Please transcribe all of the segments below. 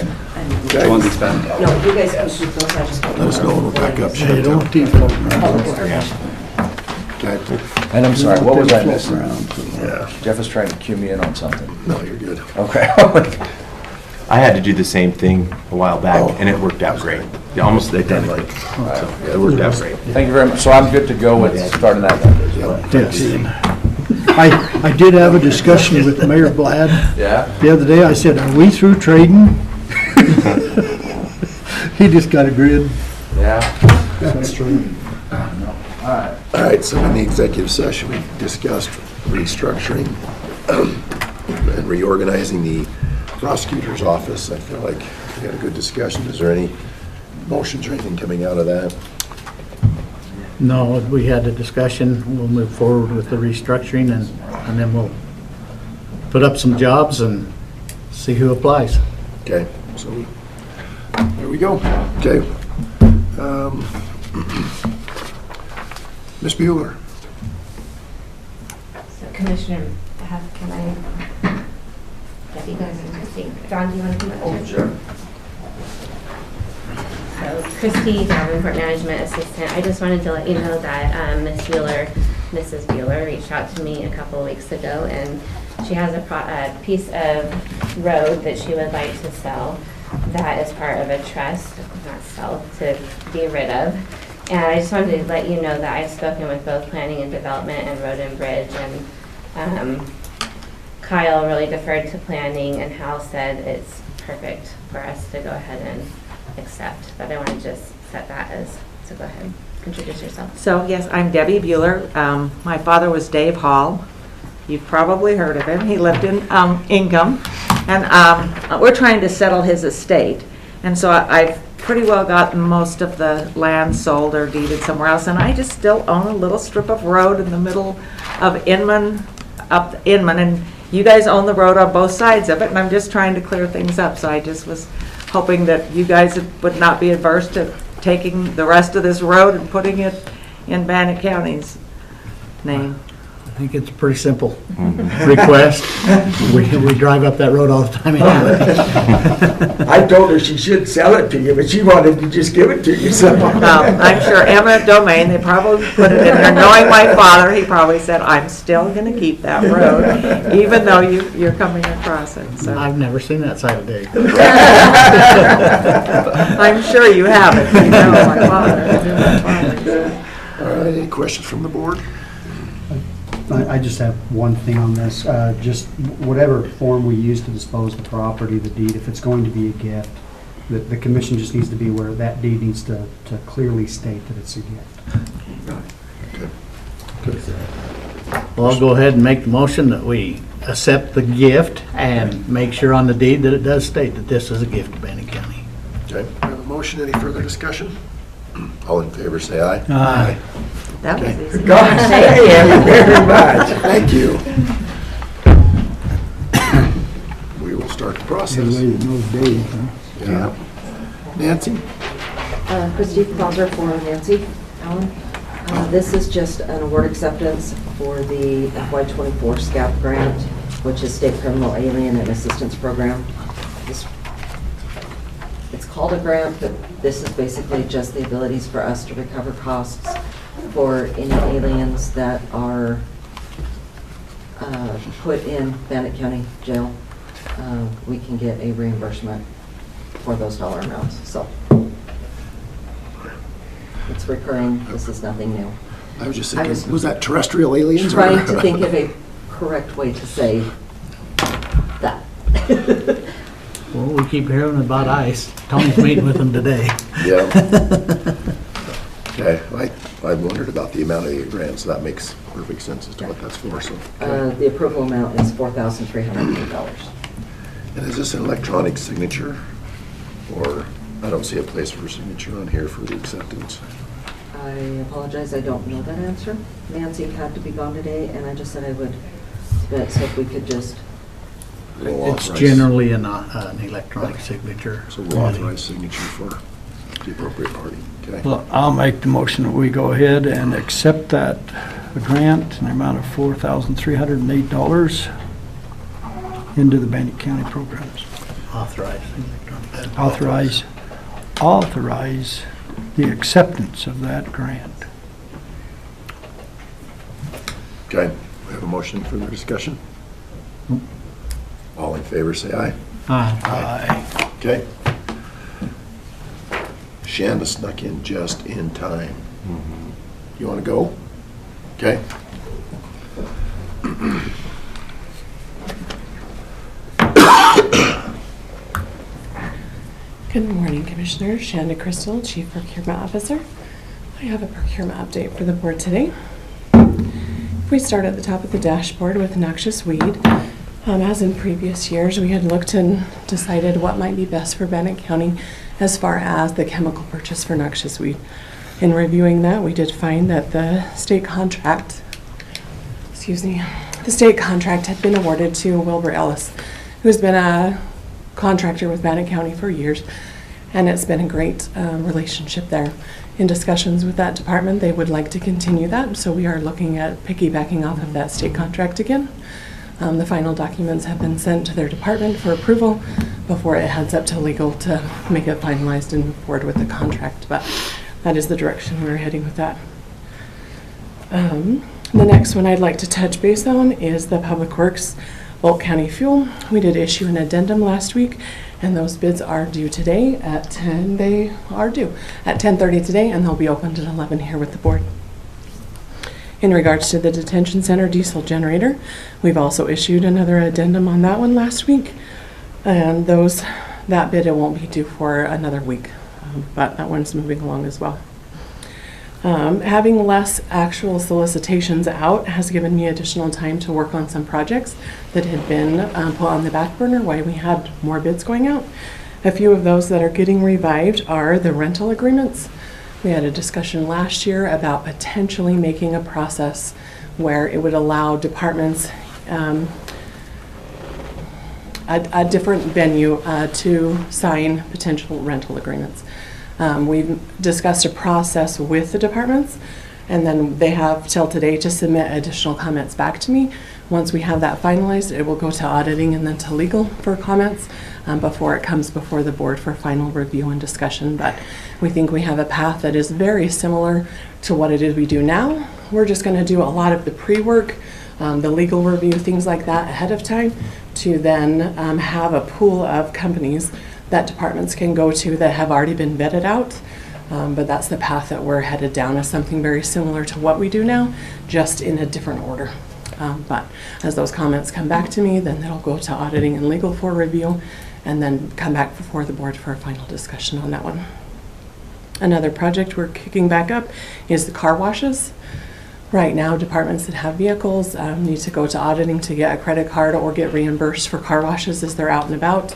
Okay. One gets back. No, you guys can keep those, I just. Let us know when we'll back up. Hey, don't keep floating around. Okay. And I'm sorry, what was I missing? Yeah, Jeff was trying to cue me in on something. no, you're good. Okay. I had to do the same thing a while back, Oh. and it worked out great. Yeah, almost identical. So it worked out great. Thank you very much. So I'm good to go with starting that then? Yes. I did have a discussion with Mayor Blad Yeah? the other day. I said, are we through trading? He just got a grin. Yeah? That's true. All right, so in the executive session, we discussed restructuring and reorganizing the prosecutor's office. I feel like we had a good discussion. Is there any motions or anything coming out of that? No, we had a discussion. We'll move forward with the restructuring and then we'll put up some jobs and see who applies. Okay, so there we go. Okay. Ms. Bueller. So Commissioner, can I get you guys in Christie? John, do you want to come up? Oh, sure. So Christie, Davenport Management Assistant, I just wanted to let you know that Mrs. Bueller reached out to me a couple of weeks ago, and she has a piece of road that she would like to sell that is part of a trust, not sell, to be rid of. And I just wanted to let you know that I've spoken with both Planning and Development and Road and Bridge, and Kyle really deferred to Planning, and Hal said it's perfect for us to go ahead and accept. But I want to just set that as, so go ahead, introduce yourself. So, yes, I'm Debbie Bueller. My father was Dave Hall. You've probably heard of him. He lived in Ingham. And we're trying to settle his estate. And so I've pretty well gotten most of the land sold or deeded somewhere else. And I just still own a little strip of road in the middle of Inman, up Inman. And you guys own the road on both sides of it. And I'm just trying to clear things up. So I just was hoping that you guys would not be adverse to taking the rest of this road and putting it in Bannock County's name. I think it's a pretty simple request. We drive up that road all the time anyway. I told her she should sell it to you, but she wanted to just give it to you, so. I'm sure eminent domain, they probably put it in there. Knowing my father, he probably said, I'm still going to keep that road, even though you're coming across it, so. I've never seen that side of Dave. I'm sure you haven't, you know my father. All right, any questions from the board? I just have one thing on this. Just whatever form we use to dispose the property, the deed, if it's going to be a gift, the commission just needs to be aware that deed needs to clearly state that it's a gift. Well, I'll go ahead and make the motion that we accept the gift and make sure on the deed that it does state that this is a gift to Bannock County. Okay, we have a motion. Any further discussion? All in favor, say aye. Aye. That was Okay. easy. God, thank you very much. Thank you. We will start the process. Everybody that knows Dave, huh? Yeah. Nancy? Christie Clauser for Nancy Allen. This is just an award acceptance for the FY24 SCAP grant, which is State Criminal Alien and Assistance Program. It's called a grant, but this is basically just the abilities for us to recover costs for any aliens that are put in Bannock County Jail. We can get a reimbursement for those dollar amounts. So it's recurring. This is nothing new. I was just thinking, was that terrestrial aliens? Trying to think of a correct way to say that. Well, we keep hearing about ICE. Tony's meeting with them today. Yeah. Okay, I wondered about the amount of the grant, so that makes perfect sense as to what that's for, so. Okay. The approval amount is $4,308. And is this an electronic signature? Or, I don't see a place for signature on here for the acceptance. I apologize, I don't know that answer. Nancy had to be gone today, and I just said I would, so if we could just, We'll It's authorize- generally an electronic signature. So we'll authorize signature for the appropriate party, okay? Well, I'll make the motion that we go ahead and accept that grant in the amount of $4,308 into the Bannock County programs. Authorize. Authorize the acceptance of that grant. Okay, we have a motion for the discussion? All in favor, say aye. Aye. Okay. Shanda snuck in just in time. You want to go? Okay. Good morning, Commissioner. Shanda Crystal, Chief Procurement Officer. I have a procurement update for the board today. If we start at the top of the dashboard with noxious weed, as in previous years, we had looked and decided what might be best for Bannock County as far as the chemical purchase for noxious weed. In reviewing that, we did find that the state contract had been awarded to Wilbur Ellis, who's been a contractor with Bannock County for years, and it's been a great relationship there. In discussions with that department, they would like to continue that, so we are looking at piggybacking off of that state contract again. The final documents have been sent to their department for approval before it heads up to legal to make it finalized and move forward with the contract, but that is the direction we're heading with that. The next one I'd like to touch base on is the Public Works Bulk County Fuel. We did issue an addendum last week, and those bids are due today at 10. They are due at 10:30 today, and they'll be opened at 11 here with the board. In regards to the detention center diesel generator, we've also issued another addendum on that one last week, and that bid it won't be due for another week, but that one's moving along as well. Having less actual solicitations out has given me additional time to work on some projects that had been put on the back burner while we had more bids going out. A few of those that are getting revived are the rental agreements. We had a discussion last year about potentially making a process where it would allow departments a different venue to sign potential rental agreements. We've discussed a process with the departments, and then they have till today to submit additional comments back to me. Once we have that finalized, it will go to auditing and then to legal for comments before it comes before the board for final review and discussion. But we think we have a path that is very similar to what it is we do now. We're just going to do a lot of the pre-work, the legal review, things like that ahead of time, to then have a pool of companies that departments can go to that have already been vetted out. But that's the path that we're headed down, is something very similar to what we do now, just in a different order. But as those comments come back to me, then it'll go to auditing and legal for review, and then come back before the board for a final discussion on that one. Another project we're kicking back up is the car washes. Right now, departments that have vehicles need to go to auditing to get a credit card or get reimbursed for car washes as they're out and about.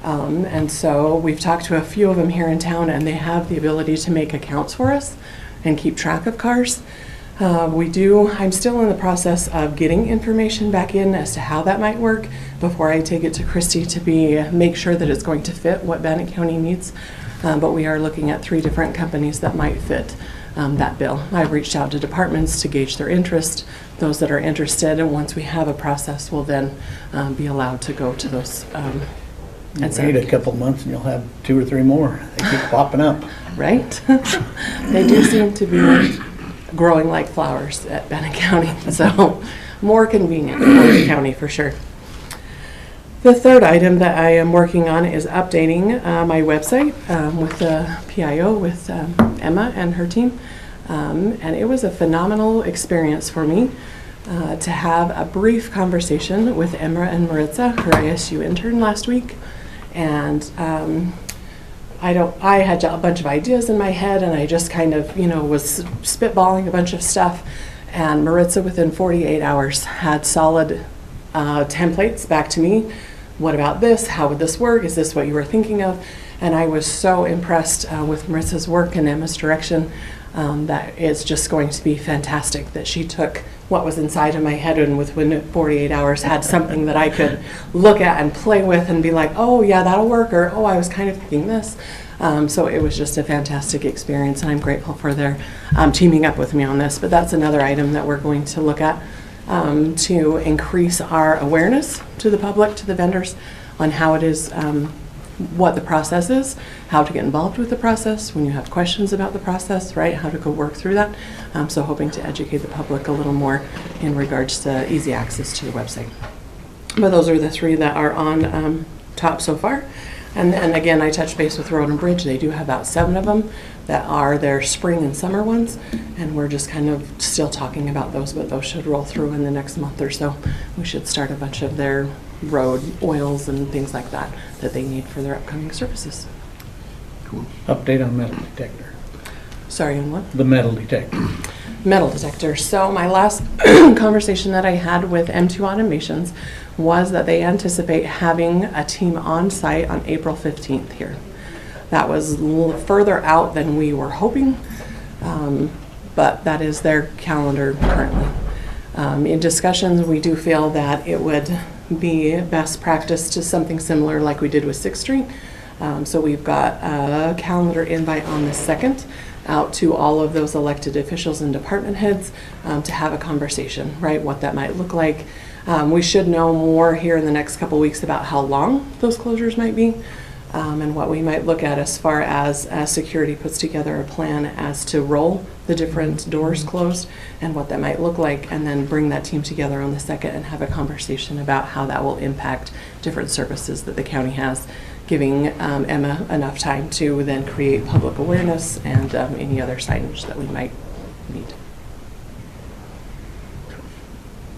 And so we've talked to a few of them here in town, and they have the ability to make accounts for us and keep track of cars. I'm still in the process of getting information back in as to how that might work before I take it to Christy to make sure that it's going to fit what Bannock County needs. But we are looking at 3 different companies that might fit that bill. I've reached out to departments to gauge their interest. Those that are interested, and once we have a process, will then be allowed to go to those. Wait a couple months and you'll have 2 or 3 more. They keep popping up. Right? They do seem to be growing like flowers at Bannock County, so more convenient for the county for sure. The third item that I am working on is updating my website with the PIO, with Emma and her team. And it was a phenomenal experience for me to have a brief conversation with Emma and Maritza, her ISU intern, last week. And I had a bunch of ideas in my head, and I just kind of, was spitballing a bunch of stuff. And Maritza, within 48 hours, had solid templates back to me. What about this? How would this work? Is this what you were thinking of? And I was so impressed with Maritza's work and Emma's direction that it's just going to be fantastic that she took what was inside of my head and within 48 hours had something that I could look at and play with and be like, oh yeah, that'll work, or oh, I was kind of thinking this. So it was just a fantastic experience, and I'm grateful for their teaming up with me on this. But that's another item that we're going to look at to increase our awareness to the public, to the vendors, on how it is, what the process is, how to get involved with the process, when you have questions about the process, right, how to go work through that. So hoping to educate the public a little more in regards to easy access to the website. But those are the three that are on top so far. And then again, I touched base with Road and Bridge. They do have about 7 of them that are their spring and summer ones. And we're just kind of still talking about those, but those should roll through in the next month or so. We should start a bunch of their road oils and things like that that they need for their upcoming services. Cool. Update on metal detector. Sorry, on what? The metal detector. Metal detector. So my last conversation that I had with M2 Automations was that they anticipate having a team on site on April 15th here. That was a little further out than we were hoping, but that is their calendar currently. In discussions, we do feel that it would be best practice to something similar like we did with 6th Street. So we've got a calendar invite on the 2nd out to all of those elected officials and department heads to have a conversation, right? What that might look like. We should know more here in the next couple weeks about how long those closures might be and what we might look at as far as security puts together a plan as to roll the different doors closed and what that might look like, and then bring that team together on the 2nd and have a conversation about how that will impact different services that the county has, giving Emma enough time to then create public awareness and any other signage that we might need.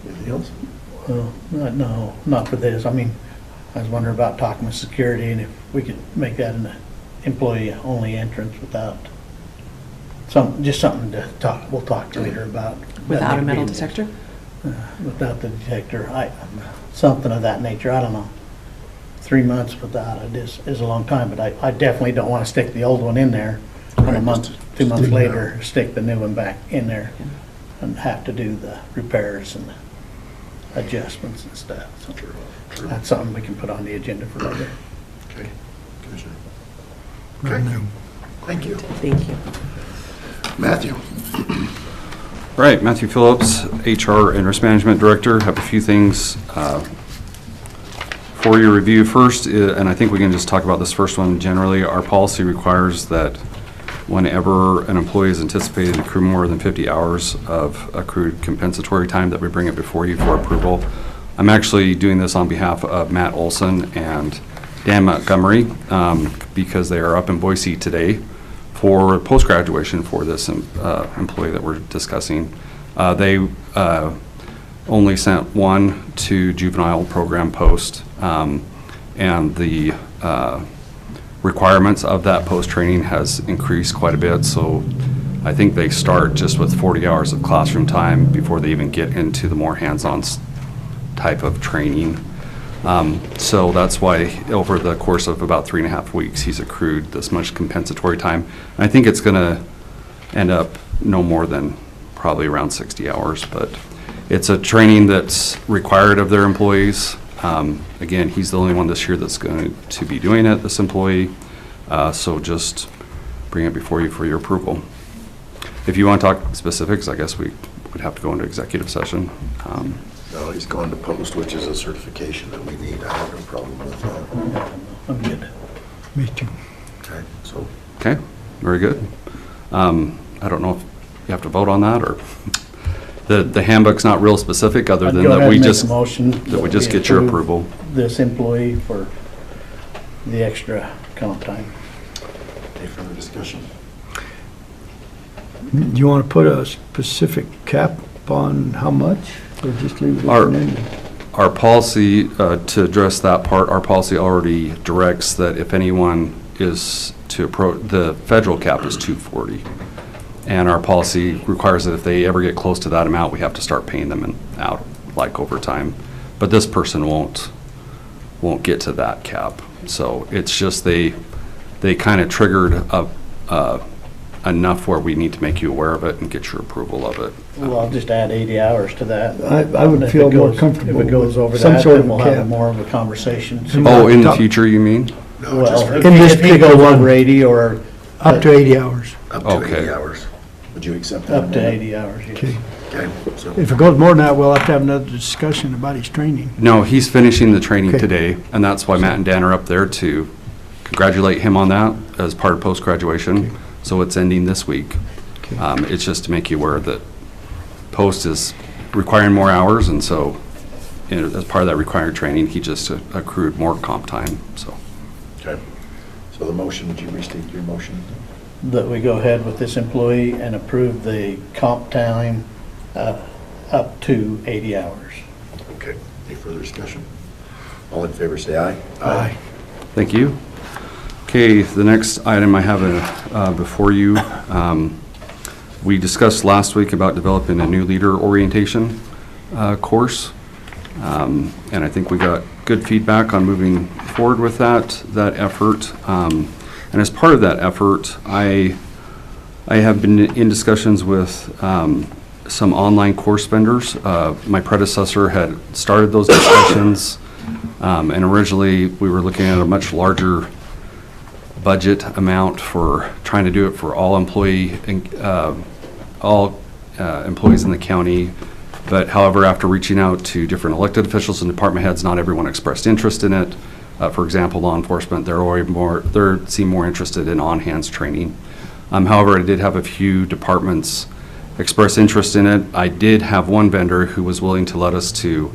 Anything else? Well, no, not for this. I mean, I was wondering about talking with security and if we could make that an employee-only entrance without just something to talk. We'll talk later about. Without a metal detector? Without the detector, something of that nature. I don't know. 3 months without it is a long time, but I definitely don't want to stick the old one in there and a month, 2 months later, stick the new one back in there and have to do the repairs and the adjustments and stuff. So that's something we can put on the agenda for later. Okay. Okay. Thank you. Thank you. Matthew. Right, Matthew Phillips, HR and Risk Management Director. Have a few things for your review. First, and I think we can just talk about this first one generally, our policy requires that whenever an employee is anticipated to accrue more than 50 hours of accrued compensatory time, that we bring it before you for approval. I'm actually doing this on behalf of Matt Olson and Dan Montgomery because they are up in Boise today for post-graduation for this employee that we're discussing. They only sent one to juvenile program post, and the requirements of that post-training has increased quite a bit. So I think they start just with 40 hours of classroom time before they even get into the more hands-on type of training. So that's why over the course of about 3.5 weeks, he's accrued this much compensatory time. And I think it's going to end up no more than probably around 60 hours, but it's a training that's required of their employees. Again, he's the only one this year that's going to be doing it, this employee. So just bring it before you for your approval. If you want to talk specifics, I guess we would have to go into executive session. No, he's gone to post, which is a certification that we need. I have no problem with that. I'm good. Me too. Okay, so. Okay, very good. I don't know if you have to vote on that, or the handbook's not real specific, other than that we just get your approval. This employee for the extra comp time. Any further discussion? Do you want to put a specific cap on how much, or just leave it open-ended? Our policy, to address that part, our policy already directs that if anyone is to approach, the federal cap is $240. And our policy requires that if they ever get close to that amount, we have to start paying them out like overtime. But this person won't get to that cap. So it's just they kind of triggered enough where we need to make you aware of it and get your approval of it. Well, I'll just add 80 hours to that. I would feel more comfortable If it goes over with some that, sort then of we'll cap. have more of a conversation. Oh, in the future, you mean? No, just Well, for In this if he goes particular one. over 80 or. Up to 80 hours. up to Okay. 80 hours. Would you accept that? Up to 80 hours, yes. Okay. Okay, so, If it goes more than that, we'll have to have another discussion about his training. No, he's finishing the training Okay. today, and that's why Matt and Dan are up there to congratulate him on that as part of post-graduation. Okay. So it's ending this week. Okay. It's just to make you aware that post is requiring more hours, and so, as part of that required training, he just accrued more comp time, so. okay. So the motion, would you restate your motion? That we go ahead with this employee and approve the comp time up to 80 hours. Okay. Any further discussion? All in favor, say aye. Aye. Thank you. Okay, the next item I have before you, we discussed last week about developing a new leader orientation course. And I think we got good feedback on moving forward with that effort. And as part of that effort, I have been in discussions with some online course vendors. My predecessor had started those discussions, and originally we were looking at a much larger budget amount for trying to do it for all employees in the county. But however, after reaching out to different elected officials and department heads, not everyone expressed interest in it. For example, law enforcement, they seem more interested in on-hands training. However, I did have a few departments express interest in it. I did have one vendor who was willing to let us to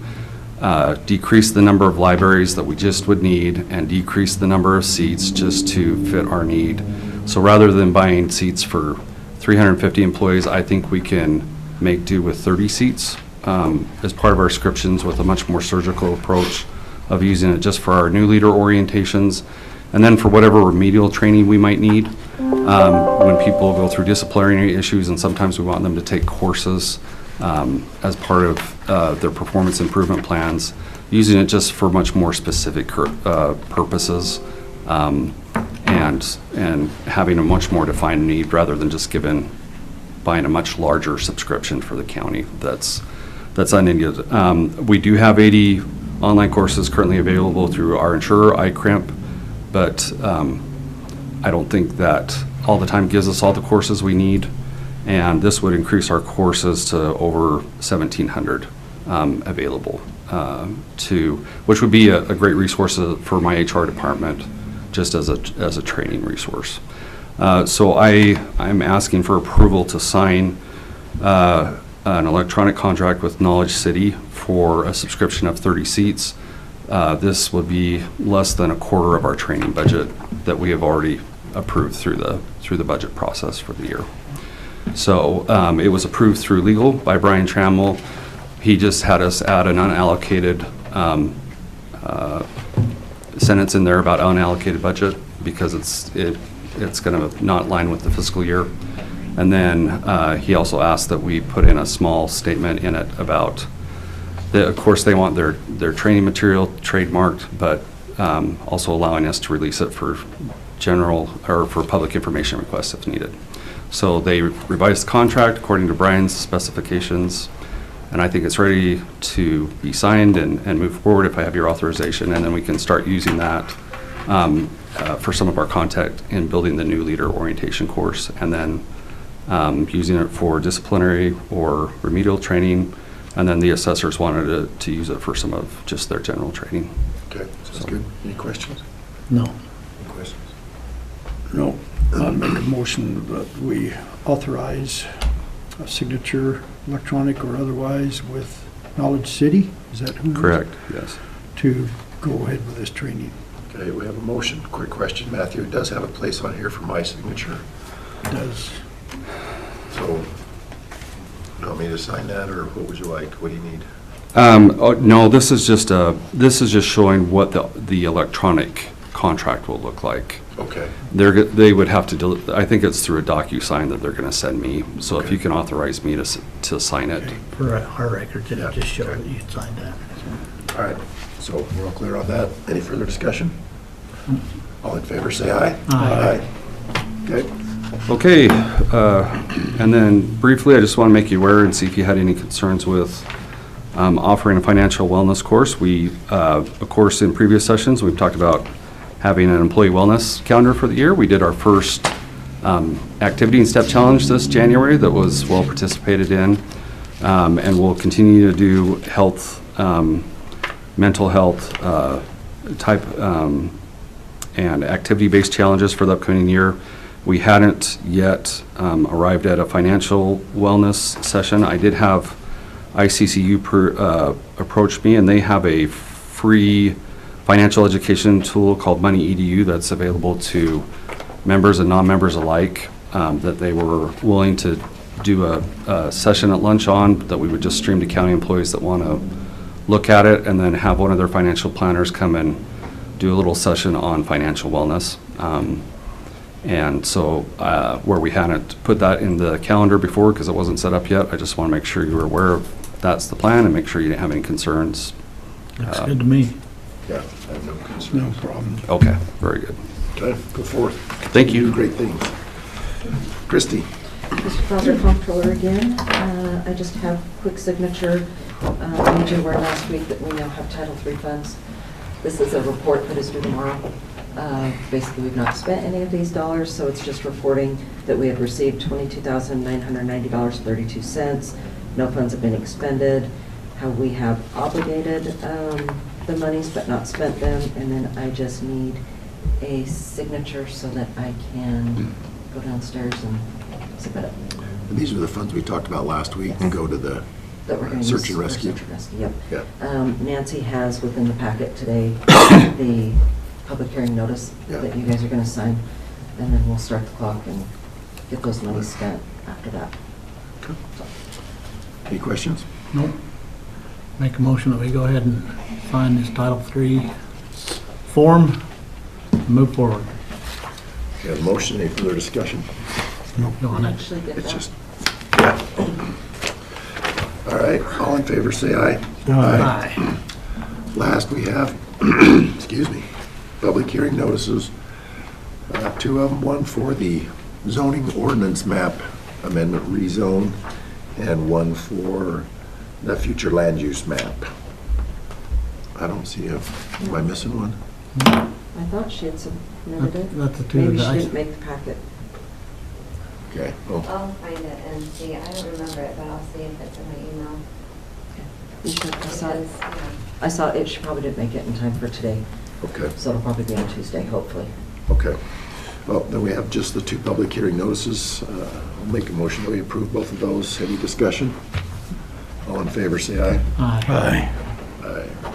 decrease the number of libraries that we just would need and decrease the number of seats just to fit our need. So rather than buying seats for 350 employees, I think we can make do with 30 seats as part of our descriptions, with a much more surgical approach of using it just for our new leader orientations, and then for whatever remedial training we might need when people go through disciplinary issues, and sometimes we want them to take courses as part of their performance improvement plans, using it just for much more specific purposes, and having a much more defined need rather than just buying a much larger subscription for the county that's unneeded. We do have 80 online courses currently available through our insurer, iCrimp, but I don't think that all the time gives us all the courses we need, and this would increase our courses to over 1,700 available, which would be a great resource for my HR department, just as a training resource. So I'm asking for approval to sign an electronic contract with Knowledge City for a subscription of 30 seats. This would be less than a quarter of our training budget that we have already approved through the budget process for the year. So it was approved through legal by Brian Trammell. He just had us add an unallocated sentence in there about unallocated budget because it's going to not line with the fiscal year. And then he also asked that we put in a small statement in it about that, of course, they want their training material trademarked, but also allowing us to release it for general or for public information requests if needed. So they revised the contract according to Brian's specifications, and I think it's ready to be signed and move forward if I have your authorization, and then we can start using that for some of our content in building the new leader orientation course, and then using it for disciplinary or remedial training, and then the assessors wanted to use it for some of just their general training. Okay, sounds good. Any questions? No. Any questions? No, I'll make a motion that we authorize a signature, electronic or otherwise, with Knowledge City. Is that who? it is? Correct, yes. To go ahead with this training. Okay, we have a motion. Quick question, Matthew. It does have a place on here for my signature. It does. So, you want me to sign that, or what would you like? What do you need? No, this is just showing what the electronic contract will look like. Okay. They would have to, I think it's through a DocuSign that they're going to send me. So if Okay. you can authorize me to sign it. For our records, Yeah, it'll just show okay. that you signed that. All right, so we're all clear on that. Any further discussion? All in favor, say aye. Aye. Okay. Okay, and then briefly, I just want to make you aware and see if you had any concerns with offering a financial wellness course. We, of course, in previous sessions, we've talked about having an employee wellness calendar for the year. We did our first activity and step challenge this January that was well participated in. And we'll continue to do health, mental health type and activity-based challenges for the upcoming year. We hadn't yet arrived at a financial wellness session. I did have ICCU approach me, and they have a free financial education tool called Money EDU that's available to members and non-members alike, that they were willing to do a session at lunch on, that we would just stream to county employees that want to look at it, and then have one of their financial planners come and do a little session on financial wellness. And so where we hadn't put that in the calendar before because it wasn't set up yet, I just want to make sure you were aware of that's the plan and make sure you didn't have any concerns. Looks good to me. Yeah, I have no concerns. No problem. Okay, very good. Okay, go forth. Thank you. Do great things. Christie? Mr. Clauser, Comptroller again. I just have quick signature. I made you aware last week that we now have Title III funds. This is a report that is due tomorrow. Basically, we've not spent any of these dollars, so it's just reporting that we have received $22,990.32. No funds have been expended. How we have obligated the monies but not spent them, and then I just need a signature so that I can go downstairs and submit it. And these are the funds we talked about last week to go to the That we're going to search use and for rescue. Search and rescue, yep. Yeah. Nancy has within the packet today the public hearing notice Yeah. that you guys are going to sign, and then we'll start the clock and get those monies spent after that. Okay. Any questions? Nope. Make a motion that we go ahead and sign this Title III form and move forward. We have a motion, any further discussion? Go on it. Actually get It's that. just, yeah. All right, all in favor, say aye. Aye. Last, we have, excuse me, public hearing notices. Two of them, one for the zoning ordinance map amendment rezone, and one for the future land use map. I don't see am I missing one? I thought she had submitted it. That's the two Maybe that she I- didn't make the packet. Okay, oh, I'll find it and see. I don't remember it, but I'll see if it's in my email. You should, I saw it. Because, yeah. I saw it, she probably didn't make it in time for today, okay, so it'll probably be on Tuesday, hopefully. okay. Well, then we have just the two public hearing notices. I'll make a motion that we approve both of those. Any discussion? All in favor, say aye. Aye. Aye.